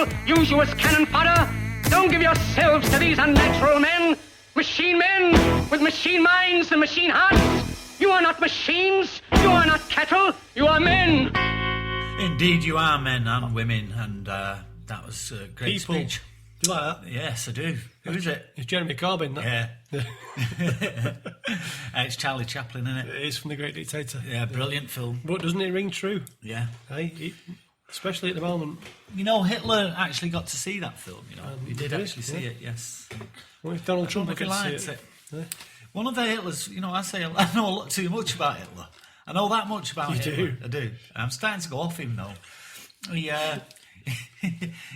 people use you as cannon fodder. Don't give yourselves to these unnatural men with machine minds and machine hearts. You are not machines. You are not cattle. You are men. Indeed, you are men and women, and that was a great People. speech. Do you like that? Yes, I do. Who is it? It's Jeremy Corbyn. That. Yeah. It's Charlie Chaplin, isn't it? It is from The Great Dictator. Yeah, brilliant film. But doesn't it ring true? Yeah. Especially at the moment. You know, Hitler actually got to see that film, you know. He did did, actually see yeah. it, yes. Well, if Donald Trump I could liked see it. Yeah. One of the Hitlers, you know, I know a lot too much about Hitler. I know that much about Hitler. do? I do. I'm starting to go off him, though.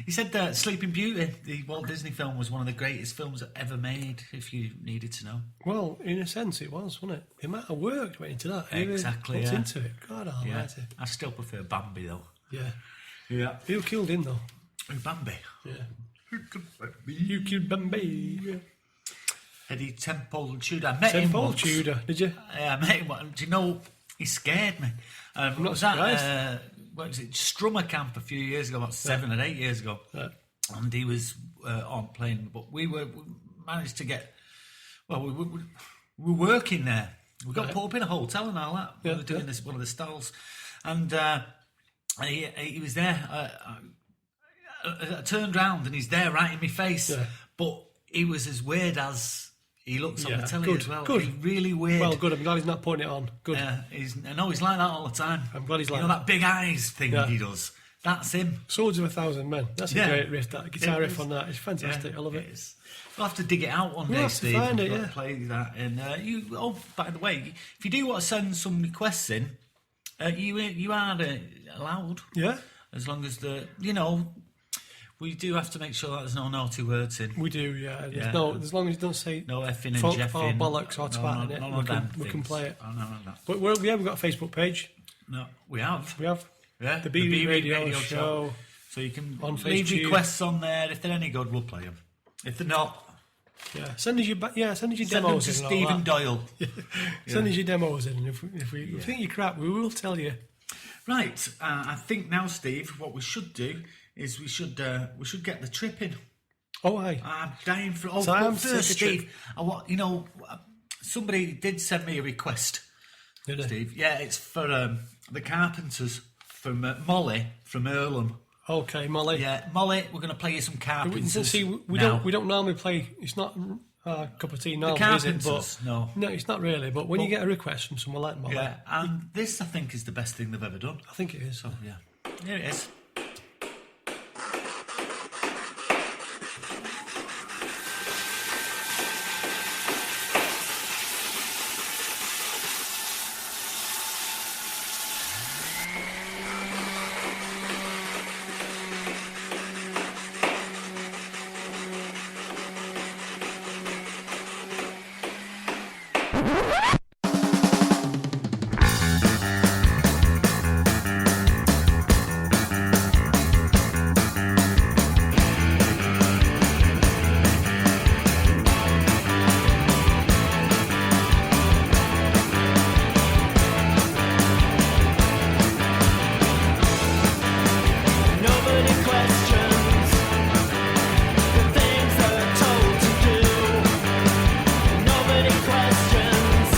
He said that Sleeping Beauty, the Walt Disney film, was one of the greatest films ever made, if you needed to know. Well, in a sense it was, wasn't it? The amount of work went into that. Exactly, What's yeah. into it? God almighty. Yeah. I still prefer Bambi, though. Yeah. Yeah. Who killed him, though? Bambi. Yeah. You killed Bambi. Yeah. Eddie Temple Tudor. I met him once. Tudor, did you? Yeah, I met him once. Do you know, he scared me. I'm not was surprised. That, what was it, Strummer Camp a few years ago, about 7 or 8 years ago. Yeah. And he was on playing, but we managed to get, well, we were working there. We got put up in a hotel and all that. We were doing this, one of the stalls. And he was there. I turned round and he's there right in my face. Yeah. But he was as weird as he looks on the telly as well. Good. He's really weird. Well, good. I'm glad he's not putting it on. Good. I know he's like that all the time. I'm glad he's like that. You know that big eyes thing he does? That's him. Swords of 1,000 Men. That's a great riff. That guitar riff on that is fantastic. I love it. We'll have to dig it out one day, Steve. We'll have to find it, play that. And oh, by the way, if you do want to send some requests in, you are allowed. Yeah. As long as we do have to make sure that there's no naughty words in. We do, yeah. As long as you don't say no effing and fuck jeffing or bollocks or twat in it, we can play it. Oh, no. But we've got a Facebook page. No, we have. Yeah, the Be Reet Radio Show. So you can on leave Facebook. requests on there. If they're any good, we'll play them. If they're not, send us your demos them to in. Stephen Doyle. Send us your demos in, and if we think you're crap, we will tell you. Right, I think now, Steve, what we should do is we should get the trip in. Oh, aye. I'm dying for. Oh, so but first, Steve, somebody did send me a request. Did Steve? Yeah, it's for the Carpenters from Molly from Earlham. Okay, Molly. Yeah, Molly, we're going to play you some Carpenters. See, we don't normally play. It's not a cup of tea normally, is it? But no, it's not really. But when you get a request from someone like Molly, and this I think is the best thing they've ever done. I think it is. So yeah, here it is. Questions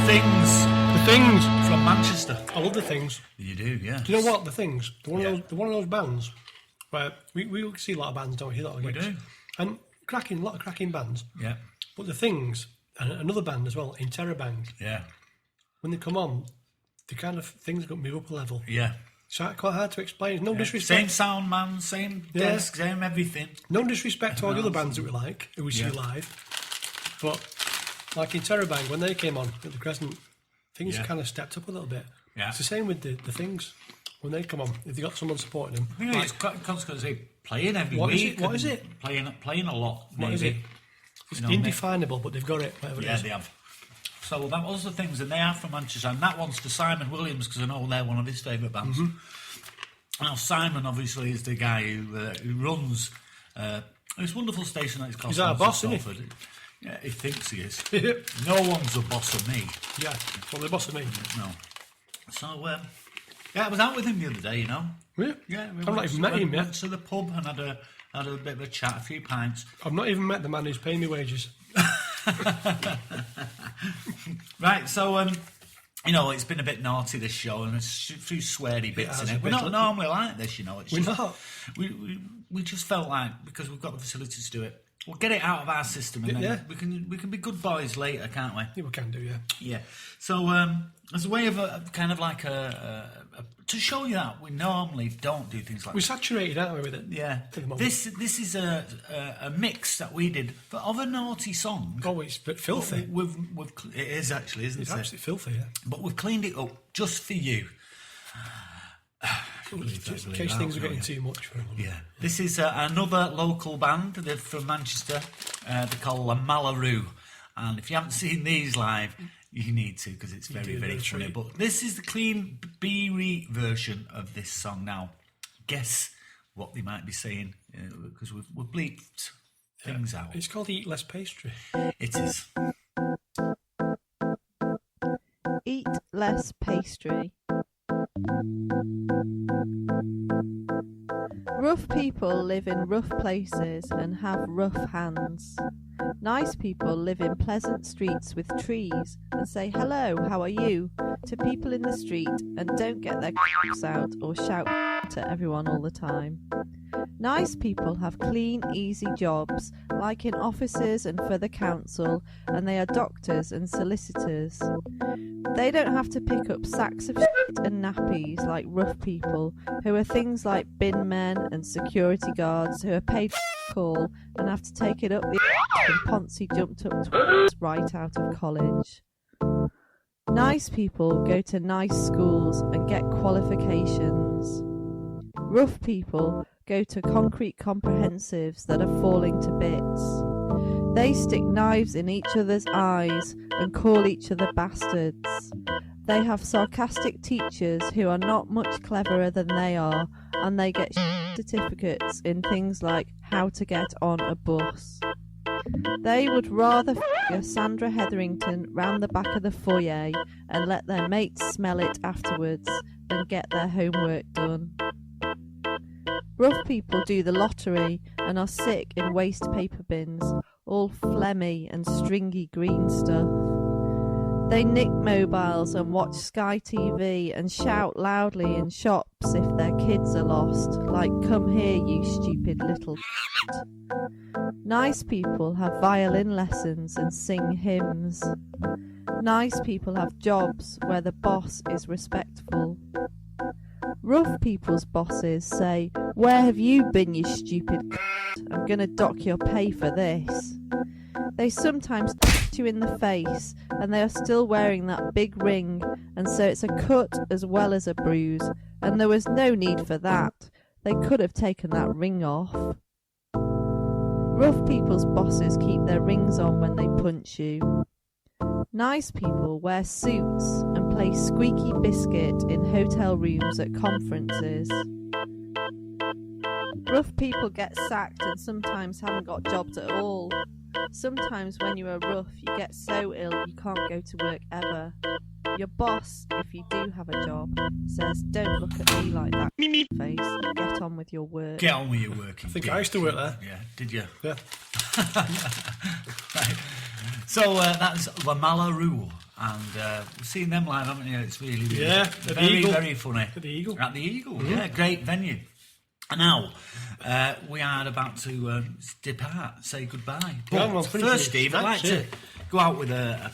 Things. The Things. From Manchester. I love The Things. You do, yeah. Do you know what? The Things. They're one of those bands where we see a lot of bands, don't we? A lot of gigs. We do. And a lot of cracking bands. Yeah. But The Things, and another band as well, in Terrorbank. Yeah. When they come on, the kind of things got move up a level. Yeah. It's quite hard to explain. No disrespect. Same sound man, same desk, same everything. No disrespect to all the other bands that we like, who we see live. But like in Terrorbank, when they came on at the Crescent, things kind of stepped up a little bit. Yeah. It's the same with the Things. When they come on, if they got someone supporting them. I think it's consequently playing every week. What is it? Playing a lot, maybe. What is it? It's indefinable, but they've got it, whatever it is. Yeah, they have. So that was the Things, and they are from Manchester, and that one's for Simon Williams, because I know they're one of his favourite bands. Now, Simon, obviously, is the guy who runs this wonderful station that is called Sounds of Salford. Isn't he? Yeah, he thinks he is. No one's the boss of me. Yeah, well, the boss of me. No. So, I was out with him the other day, you know. Yeah? Yeah. I've not even met him yet. Went to the pub and had a bit of a chat, a few pints. I've not even met the man who's paying me wages. Right, so it's been a bit naughty, this show, and there's a few sweary bits in it. We're not normally like this, you know. It's not. We just felt like, because we've got the facilities to do it, we'll get it out of our system, and then we can be good boys later, can't we? Yeah, we can do, yeah. Yeah. So as a way of kind of like to show you that we normally don't do things like we're saturated, aren't we, with it? Yeah. This is a mix that we did of a naughty song. Oh, it's a bit filthy. It is actually, isn't it? It's absolutely filthy, yeah. But we've cleaned it up just for you. Just in case things are getting too much for everyone. Yeah. This is another local band. They're from Manchester. They're called La Malaroo. And if you haven't seen these live, you need to, because it's very, very funny. But this is the clean Be Reet version of this song. Now, guess what they might be saying, because we've bleeped things out. It's called Eat Less Pastry. It is. Eat less pastry. Rough people live in rough places and have rough hands. Nice people live in pleasant streets with trees and say hello, how are you, to people in the street and don't get their out or shout to everyone all the time. Nice people have clean, easy jobs, like in offices and for the council, and they are doctors and solicitors. They don't have to pick up sacks of shit and nappies like rough people, who are things like bin men and security guards who are paid call and have to take it up the and Ponzi jumped up right out of college. Nice people go to nice schools and get qualifications. Rough people go to concrete comprehensives that are falling to bits. They stick knives in each other's eyes and call each other bastards. They have sarcastic teachers who are not much cleverer than they are, and they get certificates in things like how to get on a bus. They would rather f*** Sandra Hetherington round the back of the foyer and let their mates smell it afterwards than get their homework done. Rough people do the lottery and are sick in waste paper bins, all phlegmy and stringy green stuff. They nick mobiles and watch Sky TV and shout loudly in shops if their kids are lost, like, come here you stupid little shit. Nice people have violin lessons and sing hymns. Nice people have jobs where the boss is respectful. Rough people's bosses say, where have you been, you stupid c***? I'm gonna dock your pay for this. They sometimes you in the face, and they are still wearing that big ring, and so it's a cut as well as a bruise, and there was no need for that. They could have taken that ring off. Rough people's bosses keep their rings on when they punch you. Nice people wear suits and play squeaky biscuit in hotel rooms at conferences. Rough people get sacked and sometimes haven't got jobs at all. Sometimes when you are rough, you get so ill you can't go to work ever. Your boss, if you do have a job, says, don't look at me like that face, get on with your work. Get on with your work. I think I used to work there. Yeah, did you? Yeah. Right. So that's La Malaroo, And we've seen them live, haven't you? It's really, really very, very funny. At the Eagle. At the Eagle, yeah, great venue. And now, we are about to depart, say goodbye. But first, Steve, I'd like to go out with a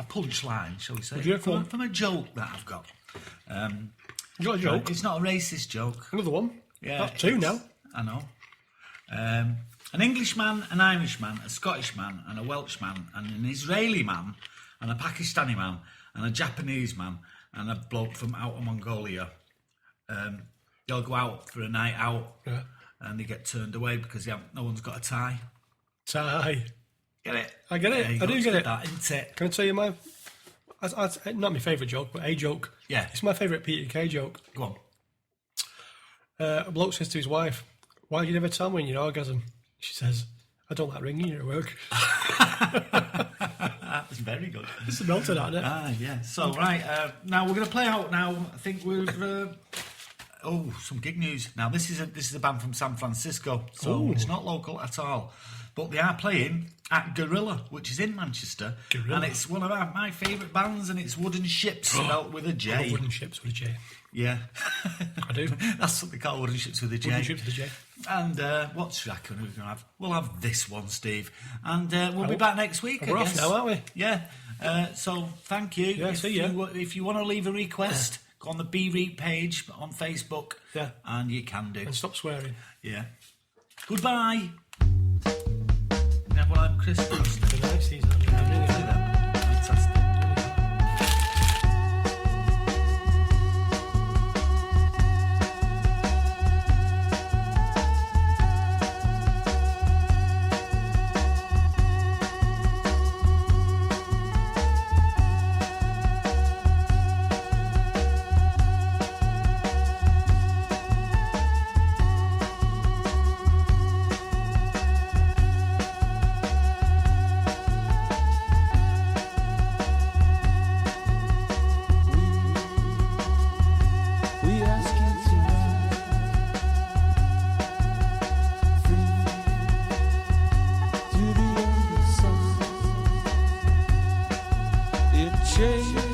punchline, shall we say, from a joke that I've got. You got a joke? It's not a racist joke. Another one? Yeah, That's two now. I know. An Englishman, an Irishman, a Scottish man, and a Welshman, and an Israeli man, and a Pakistani man, and a Japanese man, and a bloke from Outer Mongolia. They all go out for a night out, and they get turned away because no one's got a tie. Tie. Get it? I get it. I do get it. That, isn't it? Can I tell you my... not my favourite joke, but a joke. Yeah. It's my favourite Peter Kay joke. Go on. A bloke says to his wife, "Why do you never tell me when you're orgasm?" She says, "I don't like ringing you at work." That's very good. It's a melted, isn't it? Yeah. So, right, now we're going to play out now. I think we've... some gig news. Now, this is a band from San Francisco, so it's not local at all. But they are playing at Gorilla, which is in Manchester. And it's one of my favourite bands, and it's Wooden Ships, spelt with a J. I love Wooden Ships with a J. Yeah. I do. That's what they call Wooden Ships with a J. Wooden Ships with a J. And what track are we going to have? We'll have this one, Steve. And we'll be back next week, We're off now, aren't we? Yeah. So, thank you. Yeah, see you. If you want to leave a request, go on the Be Reet page on Facebook. Yeah. And you can do. And stop swearing. Yeah. Goodbye. Never have Christmas. They're nice, these, aren't they? I really do that. Fantastic. Change.